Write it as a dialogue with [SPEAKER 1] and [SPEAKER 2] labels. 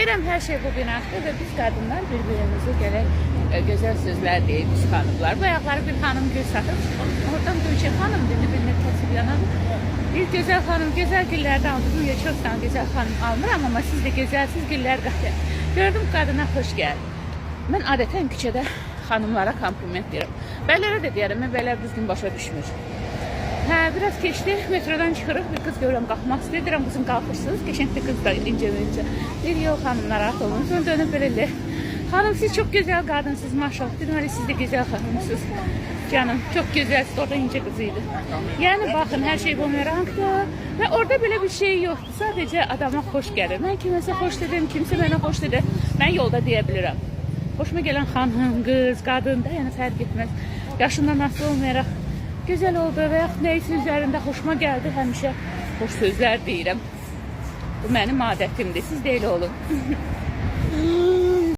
[SPEAKER 1] Deyirəm, hər şey bu binasıdır və biz qadınlar bir-birimizi gələk gözəl sözlər deyib biz xanımlar. Bu ayaqları bir xanım gül satıb, oradan Gülçin xanım dedi, bilinə kəsib yanan. Bir gözəl xanım, gözəl güllərdən aldım. Çox sağ gözəl xanım almıram, amma siz də gözəlsiz güllər qatır. Gördüm qadına xoş gəlir. Mən adətən küçədə xanımlara kompliment deyirəm. Bəylərə də deyərəm, mən bəylər düzgün başa düşmür. Hə, biraz keçdi, metrodan çıxırıq, bir qız görürəm, qalxmaq istəyir, deyirəm, qızım qalxırsınız, keçəndə qız da incə-incə. Deyir, yox, xanım, narahat olun, sonra dönüb belə. Xanım, siz çox gözəl qadınsınız, maşallah, deməli, siz də gözəl xanımsınız. Canım, çox gözəlsiz, orada incə qızı idi. Yəni, baxın, hər şey bumerangdır və orada belə bir şey yoxdur, sadəcə adama xoş gəlir. Mən kiməsə xoş dedim, kimsə mənə xoş dedi, mən yolda deyə bilirəm. Xoşuma gələn xanım, qız, qadın da, yəni fərq etməz. Yaşından asılı olmayaraq gözəl oldu və yaxud neysə üzərində xoşuma gəldi, həmişə xoş sözlər deyirəm. Bu mənim adətimdir, siz də elə olun.